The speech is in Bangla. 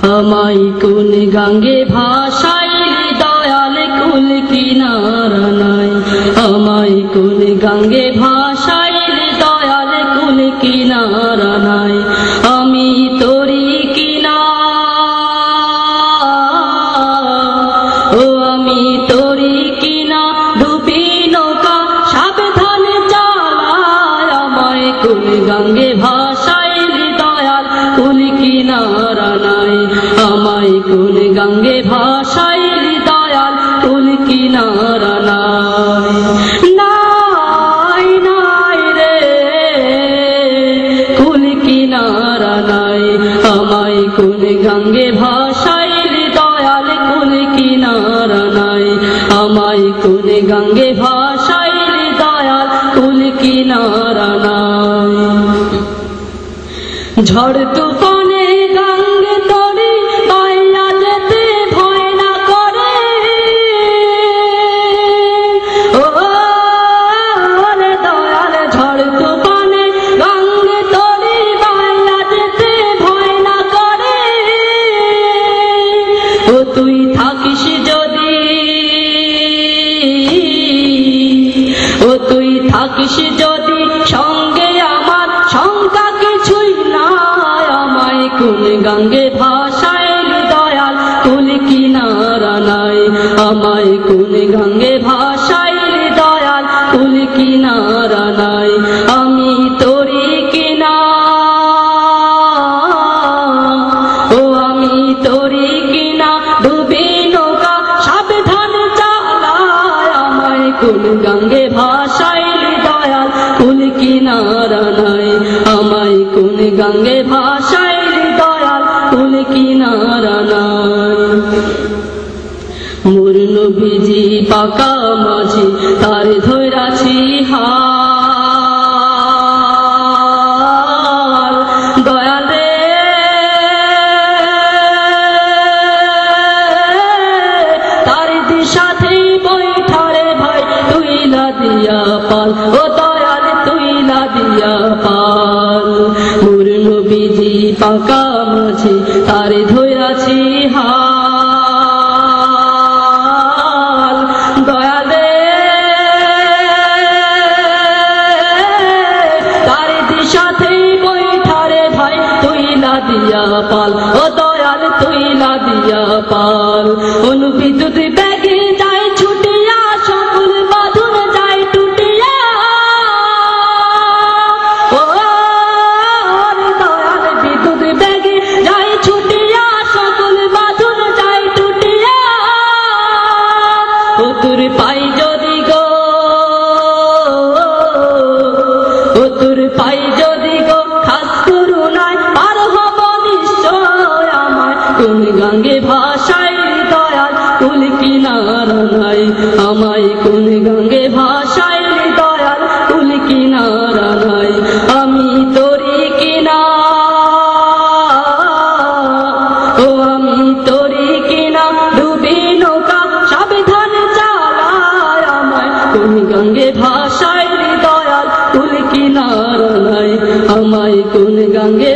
আমায় কোন গাঙ্গে ভাসাই দয়াল কুল কিনারা নাই। আমায় কোন গাঙ্গে ভাসাই দয়াল কুল কিনারা নাই। আমি তোরি কিনা ও আমি তোরি কিনা ডুবি নৌকা সাবধানে চালায়। আমায় কোন গাঙ্গে ভাসাই দয়াল কুল কিনারা নাই। আমায় কোন গাঙ্গে ভাসাই দয়াল কুল কিনারা নাই। নাই নাই রে কুল কিনারা নাই। আমায় কোন গাঙ্গে ভাসাই দয়াল কুল কিনারা নাই। আমায় কোন গাঙ্গে ভাসাই দয়াল কুল কিনারা নাই। ঝড় তুফানে গাঙ্গে তরি পাইয়া যেতে ভয় না করে। ও রে দয়াল ঝড় তুফানে গাঙ্গে তরি পাইয়া যেতে ভয় না করে। ও তুই থাকিস যদি ও তুই থাকিস যদি সঙ্গে আমার শঙ্কা কিছুই নাই। আমায় কোন গাঙ্গে ভাসাই দয়াল কুল কিনারা নাই। আমায় কোন গাঙ্গে ভাসাই দয়াল কুল কিনারা নাই। আমি তোরি কিনা ও আমি তোরি কিনা ডুবি নৌকা সাবধানে চালায়। আমায় কোন গাঙ্গে ভাসাই দয়াল কুল কিনারা নাই। আমায় কোন গাঙ্গে ভাসাই দয়াল কুল কিনারা নাই। মোর নবীজি পাকা মাঝি তার ধৈরাছি হাল। দয়াল রে তার দিশাতে বৈঠারে ভাই তুইলা দিয়া পাল। ও দয়াল তুইলা দিয়া পাল। মোর নবীজি পাকা মাঝি তার ধৈরাছি হাল। দয়াল রে তার দিশাতে বৈঠারে ভাই তুইলা দিয়া পাল। ও দয়াল তুইলা দিয়া পাল। অনুবিদ্যুৎ ব্যাগে যায় ছুটিয়া সকল বাঁধন যায় টুটিয়া। ও দয়াল বিদ্যুৎ ব্যাগে যায় ছুটিয়া সকল বাঁধন যায় টুটিয়া। ও তোর পাই যদি গো ও তোর পাই যদি গো খাস করুণায় পার হব নিশ্চয়। আমায় কোন গাঙ্গে ভাসাই দয়াল কুল কিনারা নাই। আমায় কোন গাঙ্গে ভাসাই দয়াল কুল কিনারা নাই। আমি তোরি কিনা ও আমি তোরি কিনা ডুবি নৌকা সাবধানে চালায়। আমায় কোন গাঙ্গে ভাসাই দয়াল কুল কিনারা নাই। আমায় কোন গাঙ্গে